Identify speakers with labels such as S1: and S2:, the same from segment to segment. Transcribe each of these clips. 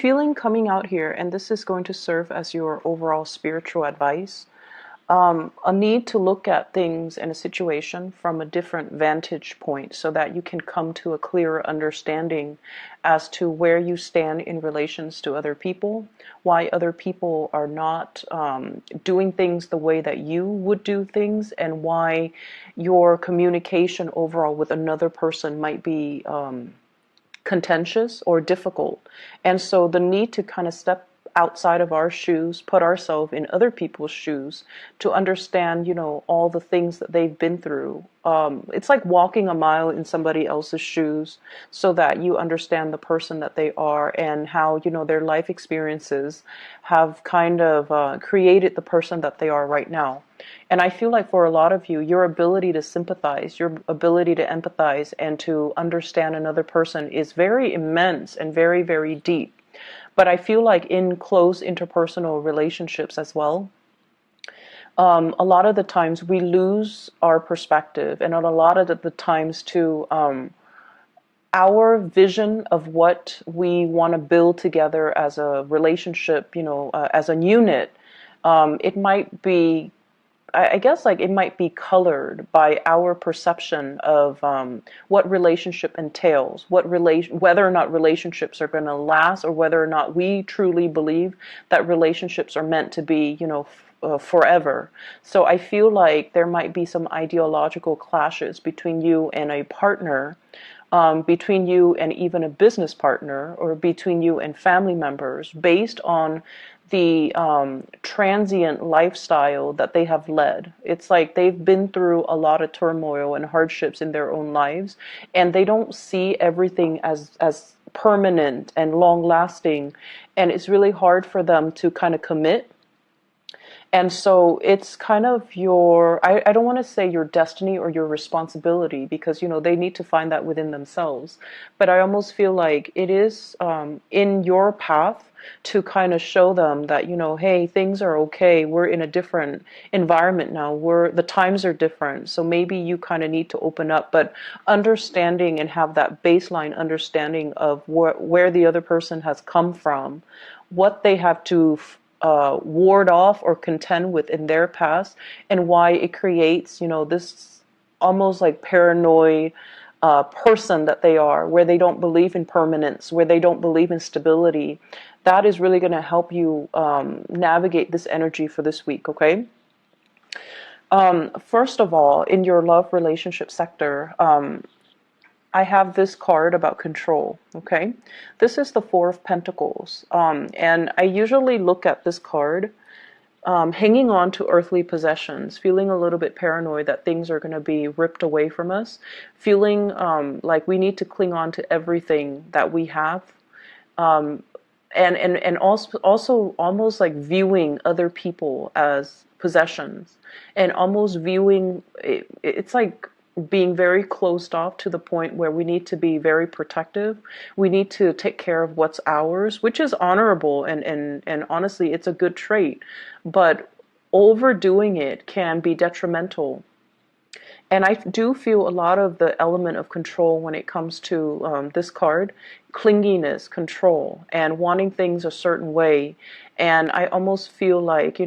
S1: feeling coming out here, and this is going to serve as your overall spiritual advice, a need to look at things in a situation from a different vantage point so that you can come to a clearer understanding as to where you stand in relations to other people, why other people are not doing things the way that you would do things, and why your communication overall with another person might be contentious or difficult. And so the need to kind of step outside of our shoes, put ourselves in other people's shoes to understand, all the things that they've been through. It's like walking a mile in somebody else's shoes so that you understand the person that they are and how, their life experiences have kind of created the person that they are right now. And I feel like for a lot of you, your ability to sympathize, your ability to empathize and to understand another person is very immense and very, very deep. But I feel like in close interpersonal relationships as well, a lot of the times we lose our perspective, and a lot of the times too, our vision of what we want to build together as a relationship, as a unit, it might be, I guess, like it might be colored by our perception of what relationship entails, whether or not relationships are going to last, or whether or not we truly believe that relationships are meant to be, forever. So I feel like there might be some ideological clashes between you and a partner, between you and even a business partner, or between you and family members, based on the transient lifestyle that they have led. It's like they've been through a lot of turmoil and hardships in their own lives, and they don't see everything as permanent and long lasting, and it's really hard for them to kind of commit. And so it's kind of I don't want to say your destiny or your responsibility, because, they need to find that within themselves. But I almost feel like it is in your path to kind of show them that, hey, things are okay. We're in a different environment now. The times are different. So maybe you kind of need to open up, but understanding and have that baseline understanding of where the other person has come from, what they have to ward off or contend with in their past, and why it creates, this almost like paranoid person that they are, where they don't believe in permanence, where they don't believe in stability. That is really going to help you navigate this energy for this week, okay? First of all, in your love relationship sector, I have this card about control, okay? This is the Four of Pentacles, and I usually look at this card hanging on to earthly possessions, feeling a little bit paranoid that things are going to be ripped away from us, feeling like we need to cling on to everything that we have, and also almost like viewing other people as possessions, and almost viewing it's like being very closed off to the point where we need to be very protective. We need to take care of what's ours, which is honorable, and honestly, it's a good trait. But overdoing it can be detrimental. And I do feel a lot of the element of control when it comes to this card, clinginess, control, and wanting things a certain way. And I almost feel like,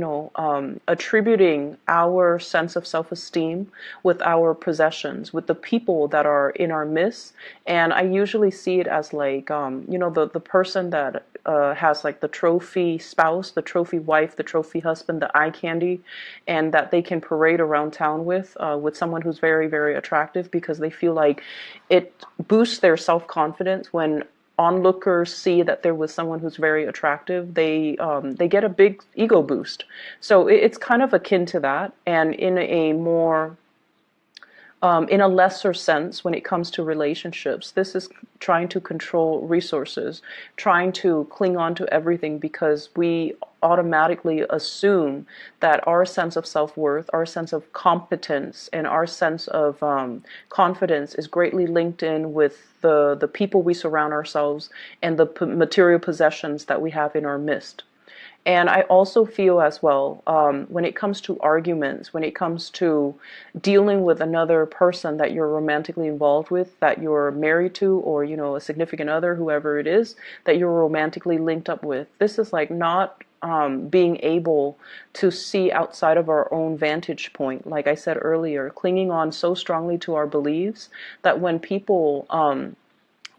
S1: attributing our sense of self-esteem with our possessions, with the people that are in our midst. And I usually see it as like, the person that has like the trophy spouse, the trophy wife, the trophy husband, the eye candy, and that they can parade around town with someone who's very, very attractive, because they feel like it boosts their self-confidence when onlookers see that there was someone who's very attractive. They get a big ego boost. So it's kind of akin to that, and in a more in a lesser sense, when it comes to relationships, this is trying to control resources, trying to cling on to everything, because we automatically assume that our sense of self-worth, our sense of competence, and our sense of confidence is greatly linked in with the people we surround ourselves and the material possessions that we have in our midst. And I also feel as well, when it comes to arguments, when it comes to dealing with another person that you're romantically involved with, that you're married to, or, a significant other, whoever it is, that you're romantically linked up with, this is like not being able to see outside of our own vantage point. Like I said earlier, clinging on so strongly to our beliefs that when people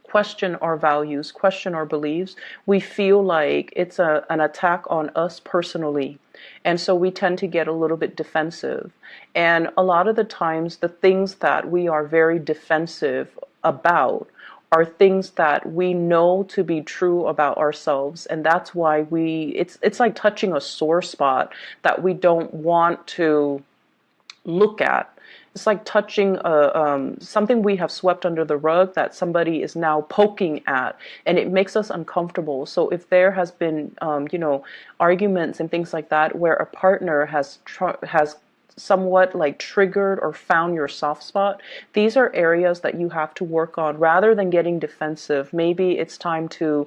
S1: question our values, question our beliefs, we feel like it's an attack on us personally. And so we tend to get a little bit defensive. And a lot of the times, the things that we are very defensive about are things that we know to be true about ourselves. And that's why it's like touching a sore spot that we don't want to look at. It's like touching something we have swept under the rug that somebody is now poking at, and it makes us uncomfortable. So if there has been, arguments and things like that, where a partner has somewhat like triggered or found your soft spot, these are areas that you have to work on rather than getting defensive. Maybe it's time to,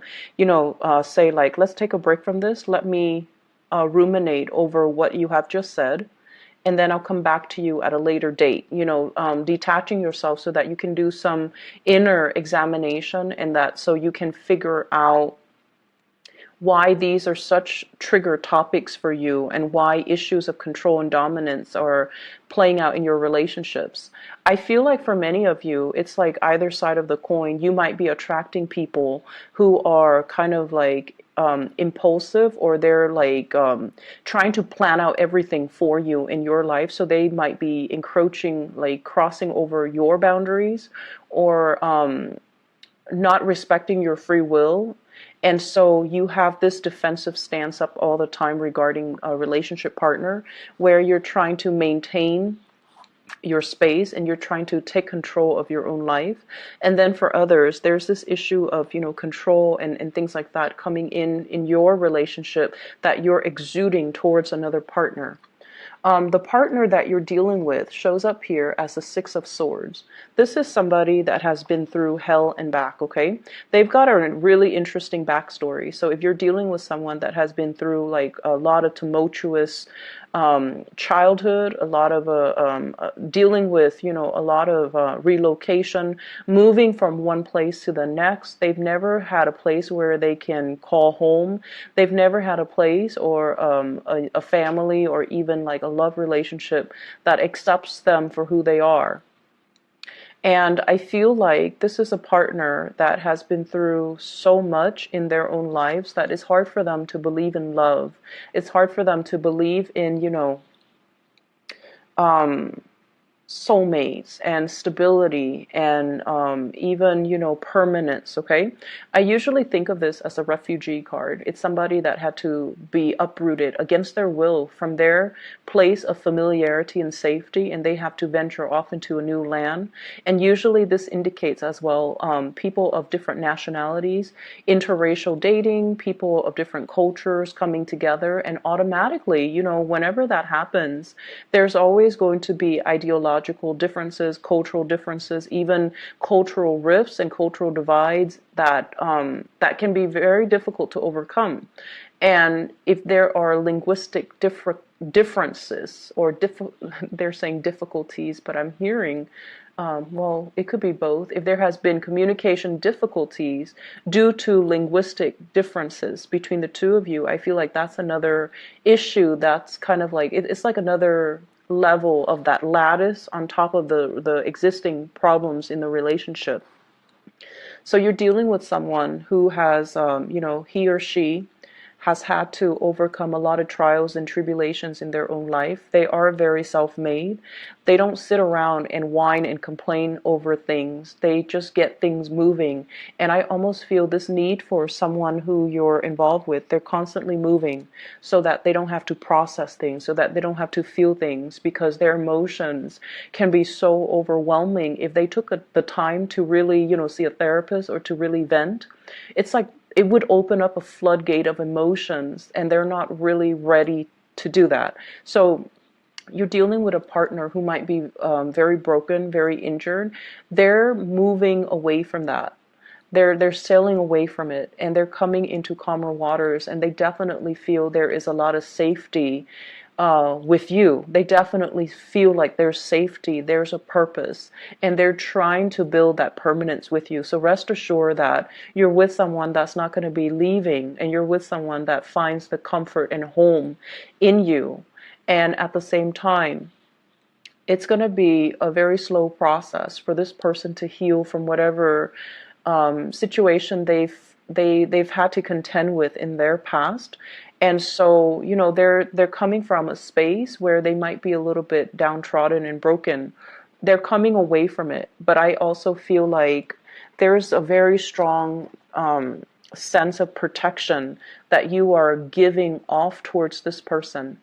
S1: say like, let's take a break from this. Let me ruminate over what you have just said, and then I'll come back to you at a later date. Detaching yourself so that you can do some inner examination, and that so you can figure out why these are such trigger topics for you, and why issues of control and dominance are playing out in your relationships. I feel like for many of you, it's like either side of the coin. You might be attracting people who are kind of like impulsive, or they're like trying to plan out everything for you in your life. So they might be encroaching, like crossing over your boundaries, or not respecting your free will. And so you have this defensive stance up all the time regarding a relationship partner, where you're trying to maintain your space and you're trying to take control of your own life. And then for others, there's this issue of, control and things like that coming in your relationship that you're exuding towards another partner. The partner that you're dealing with shows up here as the Six of Swords. This is somebody that has been through hell and back, okay? They've got a really interesting backstory. So if you're dealing with someone that has been through like a lot of tumultuous childhood, a lot of dealing with, a lot of relocation, moving from one place to the next. They've never had a place where they can call home. They've never had a place or a family, or even like a love relationship that accepts them for who they are. And I feel like this is a partner that has been through so much in their own lives that it's hard for them to believe in love. It's hard for them to believe in, soulmates and stability and even permanence. Okay, I usually think of this as a refugee card. It's somebody that had to be uprooted against their will from their place of familiarity and safety, and they have to venture off into a new land. And usually this indicates as well people of different nationalities, interracial dating, people of different cultures coming together. And automatically, whenever that happens, there's always going to be ideological differences, cultural differences, even cultural rifts and cultural divides that can be very difficult to overcome. And if there are linguistic differences, or they're saying difficulties, but I'm hearing, well, it could be both. If there has been communication difficulties due to linguistic differences between the two of you, I feel like that's another issue that's kind of like, it's like another level of that lattice on top of the existing problems in the relationship. So you're dealing with someone who has, he or she has had to overcome a lot of trials and tribulations in their own life. They are very self-made. They don't sit around and whine and complain over things. They just get things moving. And I almost feel this need for someone who you're involved with. They're constantly moving so that they don't have to process things, so that they don't have to feel things, because their emotions can be so overwhelming. If they took the time to really, see a therapist or to really vent, it's like it would open up a floodgate of emotions, and they're not really ready to do that. So you're dealing with a partner who might be very broken, very injured. They're moving away from that. They're sailing away from it, and they're coming into calmer waters, and they definitely feel there is a lot of safety with you. They definitely feel like there's safety, there's a purpose, and they're trying to build that permanence with you. So rest assured that you're with someone that's not going to be leaving, and you're with someone that finds the comfort and home in you. And at the same time, it's going to be a very slow process for this person to heal from whatever situation they've had to contend with in their past. And so, you know, they're coming from a space where they might be a little bit downtrodden and broken. They're coming away from it, but I also feel like there's a very strong sense of protection that you are giving off towards this person.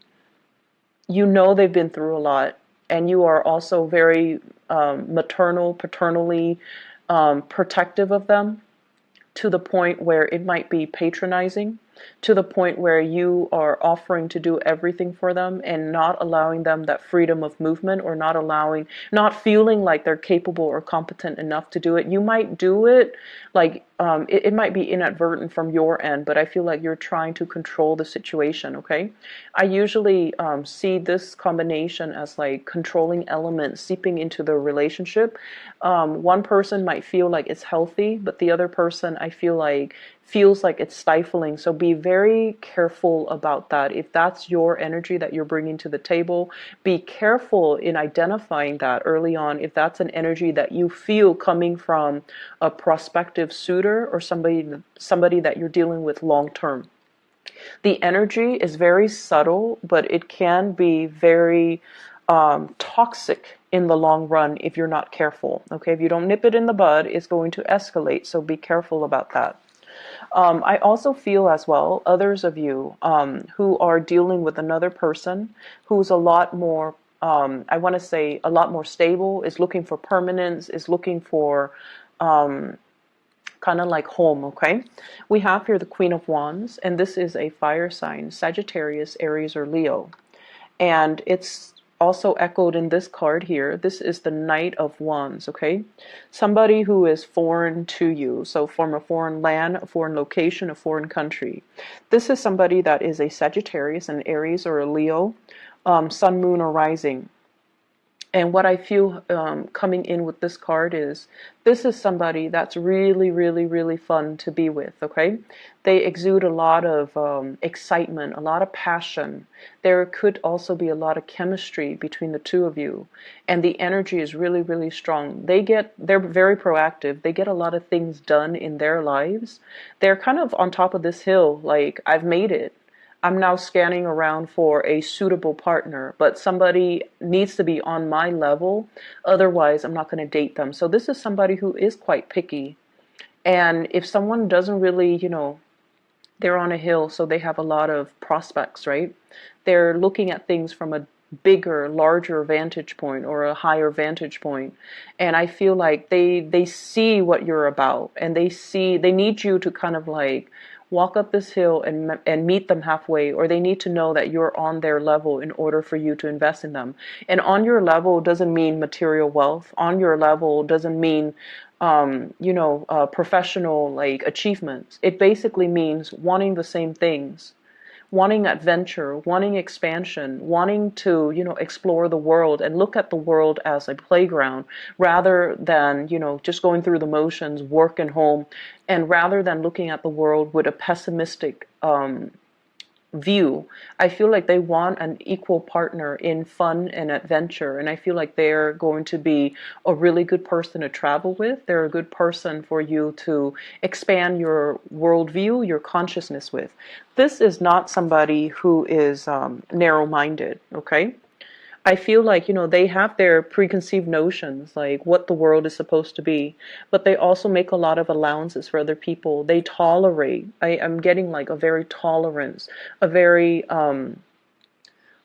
S1: You know they've been through a lot, and you are also very paternally protective of them, to the point where it might be patronizing, to the point where you are offering to do everything for them and not allowing them that freedom of movement, or not feeling like they're capable or competent enough to do it. You might do it, like it might be inadvertent from your end, but I feel like you're trying to control the situation, okay? I usually see this combination as like controlling elements seeping into the relationship. One person might feel like it's healthy, but the other person, I feel like, feels like it's stifling. So be very careful about that. If that's your energy that you're bringing to the table, be careful in identifying that early on. If that's an energy that you feel coming from a prospective suitor or somebody that you're dealing with long term. The energy is very subtle, but it can be very toxic in the long run if you're not careful. Okay, if you don't nip it in the bud, it's going to escalate. So be careful about that. I also feel as well, others of you who are dealing with another person who's a lot more, I want to say, a lot more stable, is looking for permanence, is looking for kind of like home, okay? We have here the Queen of Wands, and this is a fire sign, Sagittarius, Aries, or Leo. And it's also echoed in this card here. This is the Knight of Wands, okay? Somebody who is foreign to you, so from a foreign land, a foreign location, a foreign country. This is somebody that is a Sagittarius, an Aries, or a Leo, sun, moon, or rising. And what I feel coming in with this card is, this is somebody that's really, really, really fun to be with, okay? They exude a lot of excitement, a lot of passion. There could also be a lot of chemistry between the two of you. And the energy is really, really strong. They're very proactive. They get a lot of things done in their lives. They're kind of on top of this hill, like, I've made it. I'm now scanning around for a suitable partner, but somebody needs to be on my level. Otherwise, I'm not going to date them. So this is somebody who is quite picky. And if someone doesn't really, you know, they're on a hill, so they have a lot of prospects, right? They're looking at things from a bigger, larger vantage point, or a higher vantage point. And I feel like they see what you're about, and they need you to kind of like walk up this hill and meet them halfway, or they need to know that you're on their level in order for you to invest in them. And on your level doesn't mean material wealth. On your level doesn't mean professional like achievements. It basically means wanting the same things, wanting adventure, wanting expansion, wanting to, explore the world and look at the world as a playground, rather than, just going through the motions, work and home, and rather than looking at the world with a pessimistic view. I feel like they want an equal partner in fun and adventure, and I feel like they're going to be a really good person to travel with. They're a good person for you to expand your worldview, your consciousness with. This is not somebody who is narrow-minded, okay? I feel like, they have their preconceived notions, like what the world is supposed to be, but they also make a lot of allowances for other people. They tolerate. I'm getting like a very tolerance, a very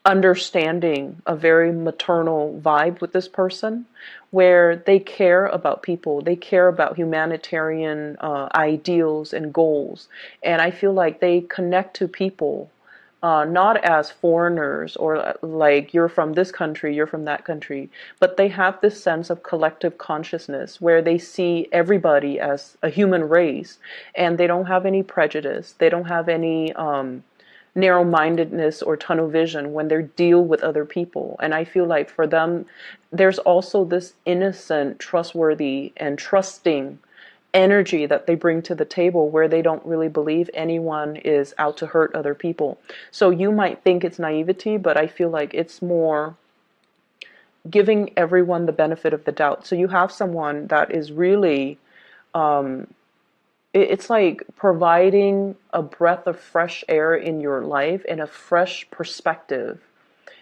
S1: understanding, a very maternal vibe with this person, where they care about people. They care about humanitarian ideals and goals. And I feel like they connect to people not as foreigners or like you're from this country, you're from that country, but they have this sense of collective consciousness where they see everybody as a human race, and they don't have any prejudice. They don't have any narrow-mindedness or tunnel vision when they deal with other people. And I feel like for them, there's also this innocent, trustworthy, and trusting energy that they bring to the table where they don't really believe anyone is out to hurt other people. So you might think it's naivety, but I feel like it's more giving everyone the benefit of the doubt. So you have someone that is really, it's like providing a breath of fresh air in your life and a fresh perspective.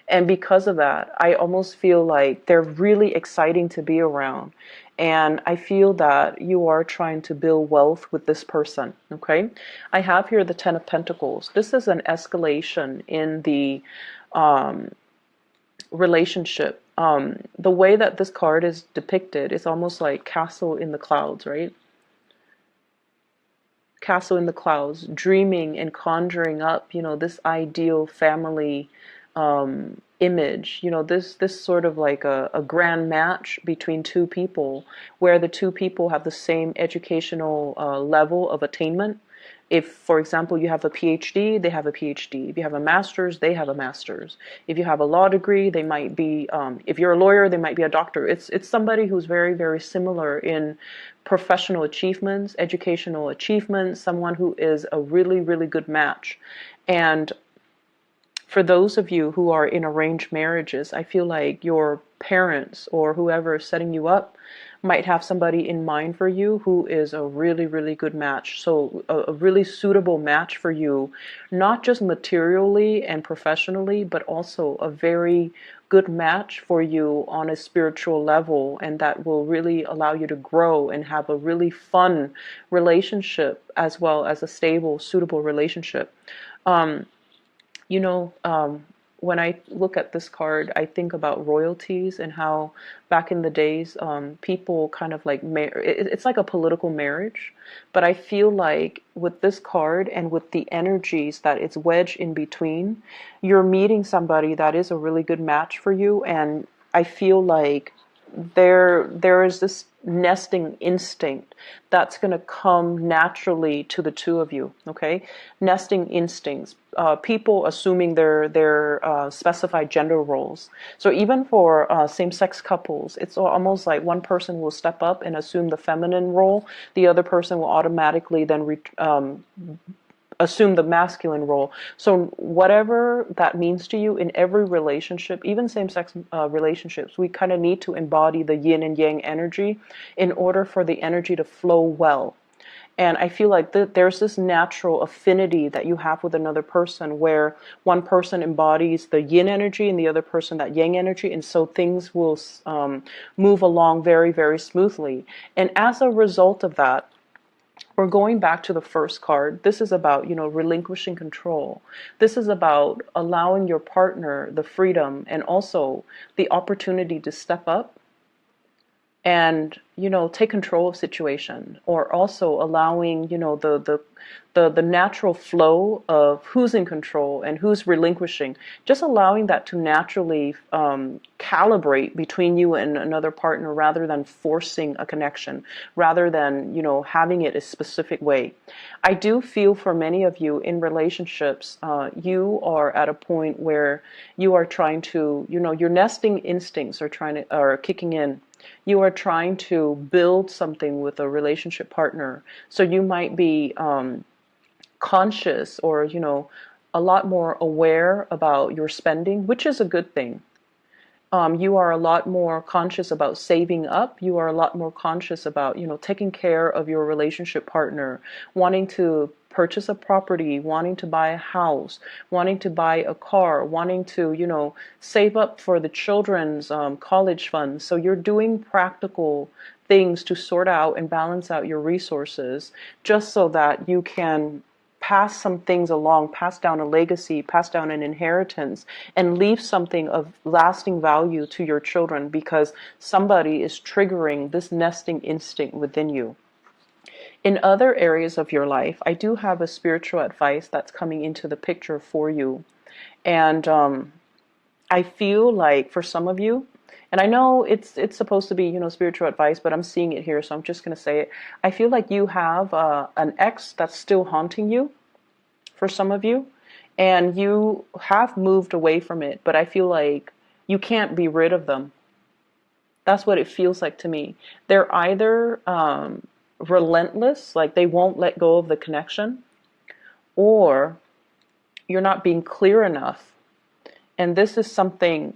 S1: And because of that, I almost feel like they're really exciting to be around. And I feel that you are trying to build wealth with this person, okay? I have here the Ten of Pentacles. This is an escalation in the relationship. The way that this card is depicted is almost like castle in the clouds, right? Castle in the clouds, dreaming and conjuring up, this ideal family image, this sort of like a grand match between two people where the two people have the same educational level of attainment. If, for example, you have a PhD, they have a PhD. If you have a master's, they have a master's. If you have a law degree, they might be, if you're a lawyer, they might be a doctor. It's somebody who's very, very similar in professional achievements, educational achievements, someone who is a really, really good match. And for those of you who are in arranged marriages, I feel like your parents or whoever is setting you up might have somebody in mind for you who is a really, really good match. So a really suitable match for you, not just materially and professionally, but also a very good match for you on a spiritual level, and that will really allow you to grow and have a really fun relationship as well as a stable, suitable relationship. When I look at this card, I think about royalties and how back in the days, people kind of like, it's like a political marriage. But I feel like with this card and with the energies that it's wedged in between, you're meeting somebody that is a really good match for you. And I feel like there is this nesting instinct that's going to come naturally to the two of you, okay? Nesting instincts, people assuming their specified gender roles. So even for same-sex couples, it's almost like one person will step up and assume the feminine role, the other person will automatically then assume the masculine role. So whatever that means to you in every relationship, even same-sex relationships, we kind of need to embody the yin and yang energy in order for the energy to flow well. And I feel like there's this natural affinity that you have with another person where one person embodies the yin energy and the other person that yang energy, and so things will move along very, very smoothly. And as a result of that, we're going back to the first card. This is about, relinquishing control. This is about allowing your partner the freedom and also the opportunity to step up and, take control of situation, or also allowing, the natural flow of who's in control and who's relinquishing, just allowing that to naturally calibrate between you and another partner rather than forcing a connection, rather than, having it a specific way. I do feel for many of you in relationships, you are at a point where you are trying to, your nesting instincts are kicking in. You are trying to build something with a relationship partner. So you might be conscious or, a lot more aware about your spending, which is a good thing. You are a lot more conscious about saving up. You are a lot more conscious about, taking care of your relationship partner, wanting to purchase a property, wanting to buy a house, wanting to buy a car, wanting to, save up for the children's college funds. So you're doing practical things to sort out and balance out your resources just so that you can pass some things along, pass down a legacy, pass down an inheritance, and leave something of lasting value to your children because somebody is triggering this nesting instinct within you. In other areas of your life, I do have a spiritual advice that's coming into the picture for you. And I feel like for some of you, and I know it's supposed to be, spiritual advice, but I'm seeing it here, so I'm just going to say it. I feel like you have an ex that's still haunting you for some of you, and you have moved away from it, but I feel like you can't be rid of them. That's what it feels like to me. They're either relentless, like they won't let go of the connection, or you're not being clear enough. And this is something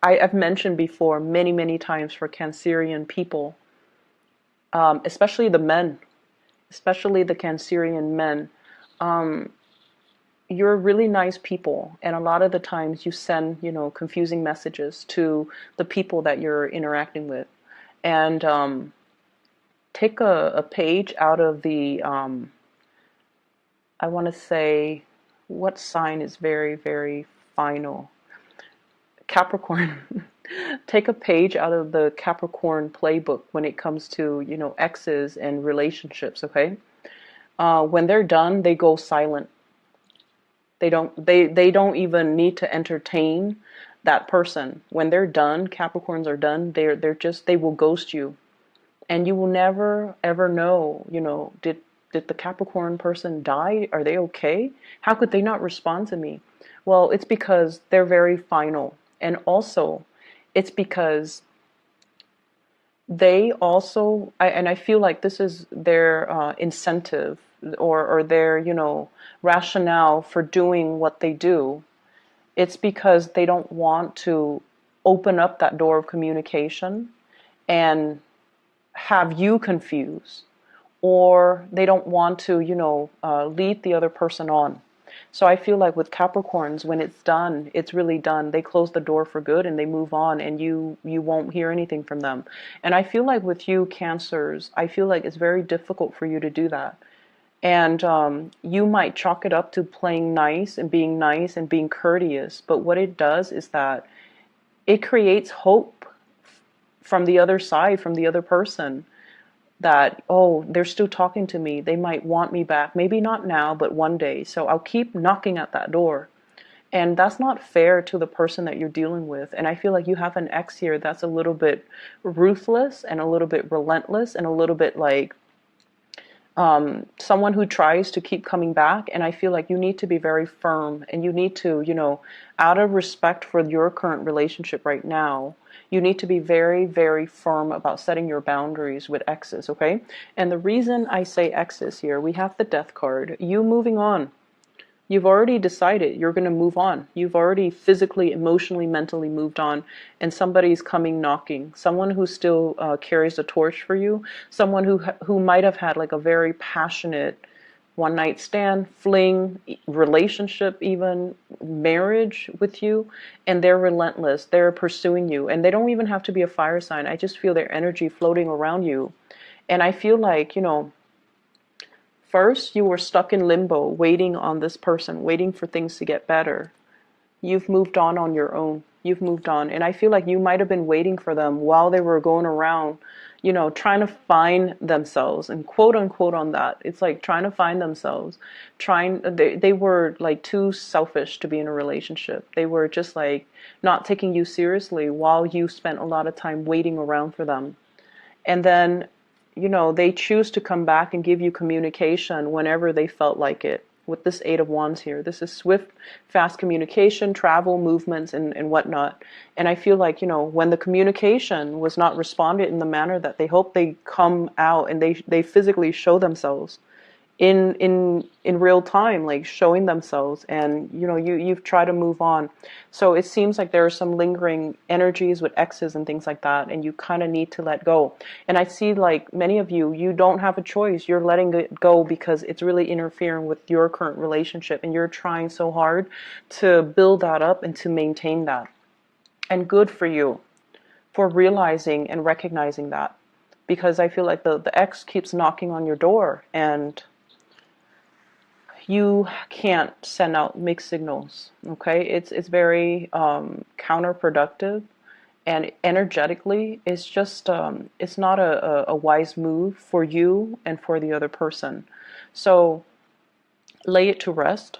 S1: I've mentioned before many, many times for Cancerian people, especially the men, especially the Cancerian men. You're really nice people, and a lot of the times you send, confusing messages to the people that you're interacting with. And take a page out of the, I want to say, what sign is very, very final? Capricorn. Take a page out of the Capricorn playbook when it comes to, exes and relationships, okay? When they're done, they go silent. They don't even need to entertain that person. When they're done, Capricorns are done, they will ghost you. And you will never ever know, did the Capricorn person die? Are they okay? How could they not respond to me? Well, it's because they're very final. And also, it's because they also, and I feel like this is their incentive, or their, rationale for doing what they do. It's because they don't want to open up that door of communication and have you confused, or they don't want to, lead the other person on. So I feel like with Capricorns, when it's done, it's really done. They close the door for good and they move on, and you won't hear anything from them. And I feel like with you Cancers, I feel like it's very difficult for you to do that. And you might chalk it up to playing nice and being courteous. But what it does is that it creates hope from the other side, from the other person, that, oh, they're still talking to me. They might want me back. Maybe not now, but one day. So I'll keep knocking at that door. And that's not fair to the person that you're dealing with. And I feel like you have an ex here that's a little bit ruthless and a little bit relentless and a little bit like someone who tries to keep coming back. And I feel like you need to be very firm, and you need to, out of respect for your current relationship right now, you need to be very, very firm about setting your boundaries with exes, okay? And the reason I say exes here, we have the Death card. You moving on. You've already decided you're going to move on. You've already physically, emotionally, mentally moved on, and somebody's coming knocking. Someone who still carries a torch for you. Someone who might have had like a very passionate one night stand, fling, relationship, even marriage with you, and they're relentless. They're pursuing you, and they don't even have to be a fire sign. I just feel their energy floating around you, and I feel like, first, you were stuck in limbo, waiting on this person, waiting for things to get better. You've moved on your own. You've moved on. And I feel like you might have been waiting for them while they were going around, trying to find themselves, and quote unquote on that. It's like trying to find themselves. They were like too selfish to be in a relationship. They were just like not taking you seriously while you spent a lot of time waiting around for them. And then they choose to come back and give you communication whenever they felt like it. With this Eight of Wands here, this is swift, fast communication, travel, movements, and whatnot. And I feel like, when the communication was not responded in the manner that they hope, they come out and they physically show themselves in real time, like showing themselves, and you've tried to move on. So it seems like there are some lingering energies with exes and things like that, and you kind of need to let go. And I see like many of you don't have a choice. You're letting it go because it's really interfering with your current relationship, and you're trying so hard to build that up and to maintain that. And good for you for realizing and recognizing that, because I feel like the ex keeps knocking on your door, and you can't send out mixed signals, okay? It's very counterproductive, and energetically, it's just it's not a wise move for you and for the other person. So lay it to rest.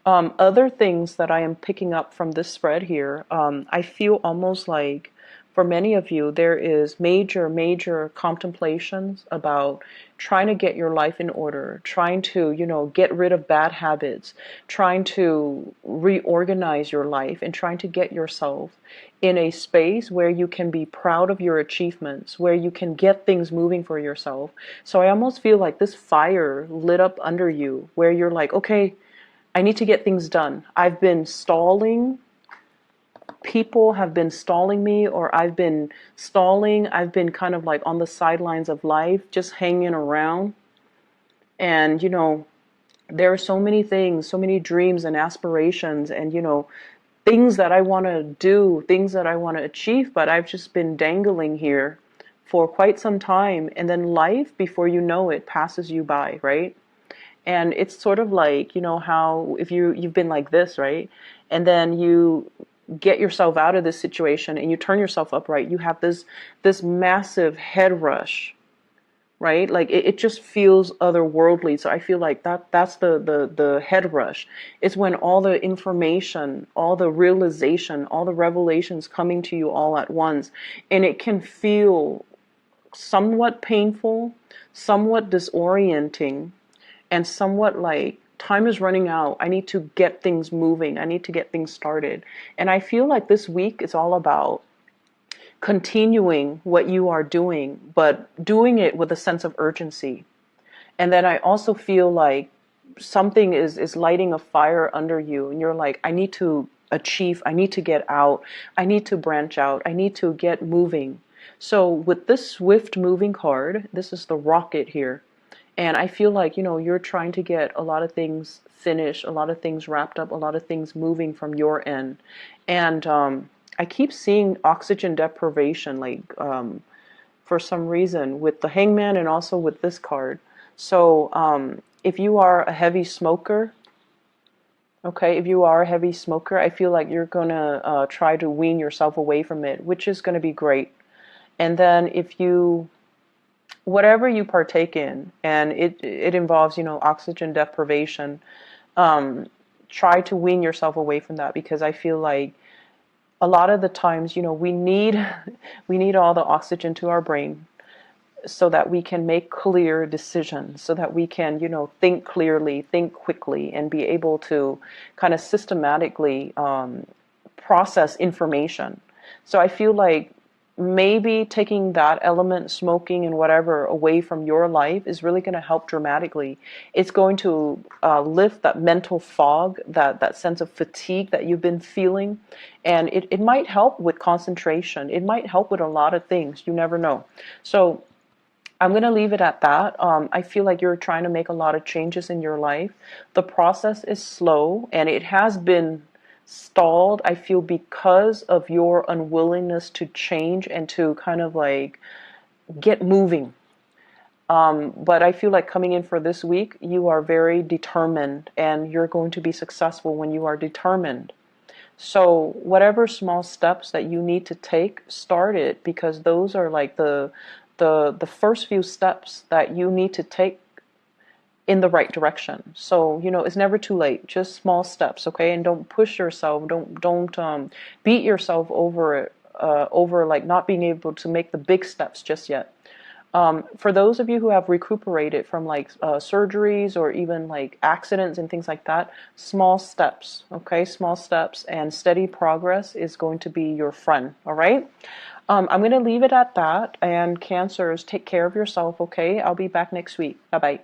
S1: Other things that I am picking up from this spread here, I feel almost like for many of you, there is major contemplations about trying to get your life in order, trying to, get rid of bad habits, trying to reorganize your life, and trying to get yourself in a space where you can be proud of your achievements, where you can get things moving for yourself. So I almost feel like this fire lit up under you, where you're like, okay, I need to get things done. I've been stalling. People have been stalling me, or I've been stalling. I've been kind of like on the sidelines of life, just hanging around. And, there are so many things, so many dreams and aspirations and, things that I want to do, things that I want to achieve, but I've just been dangling here for quite some time. And then life, before you know it, passes you by, right? And it's sort of like, how if you've been like this, right? And then you get yourself out of this situation and you turn yourself upright, you have this massive head rush, right? Like it just feels otherworldly. So I feel like that's the head rush. It's when all the information, all the realization, all the revelations coming to you all at once, and it can feel somewhat painful, somewhat disorienting, and somewhat like time is running out. I need to get things moving. I need to get things started. And I feel like this week is all about continuing what you are doing, but doing it with a sense of urgency. And then I also feel like something is lighting a fire under you, and you're like, I need to achieve, I need to get out, I need to branch out, I need to get moving. So with this swift moving card, this is the rocket here. And I feel like, you're trying to get a lot of things finished, a lot of things wrapped up, a lot of things moving from your end. And I keep seeing oxygen deprivation, like for some reason, with the hangman and also with this card. So if you are a heavy smoker, okay, if you are a heavy smoker, I feel like you're going to try to wean yourself away from it, which is going to be great. And then if you whatever you partake in, and it involves, oxygen deprivation, try to wean yourself away from that, because I feel like a lot of the times, we need all the oxygen to our brain so that we can make clear decisions, so that we can, think clearly, think quickly, and be able to kind of systematically process information. So I feel like maybe taking that element, smoking and whatever, away from your life is really going to help dramatically. It's going to lift that mental fog, that sense of fatigue that you've been feeling. And it might help with concentration. It might help with a lot of things. You never know. So I'm going to leave it at that. I feel like you're trying to make a lot of changes in your life. The process is slow, and it has been stalled, I feel, because of your unwillingness to change and to kind of like get moving. But I feel like coming in for this week, you are very determined, and you're going to be successful when you are determined. So whatever small steps that you need to take, start it, because those are like the first few steps that you need to take in the right direction. So, it's never too late. Just small steps, okay? And don't push yourself. Don't beat yourself over like not being able to make the big steps just yet. For those of you who have recuperated from like surgeries or even like accidents and things like that, small steps, okay? Small steps and steady progress is going to be your friend, all right? I'm going to leave it at that. And Cancers, take care of yourself, okay? I'll be back next week. Bye-bye.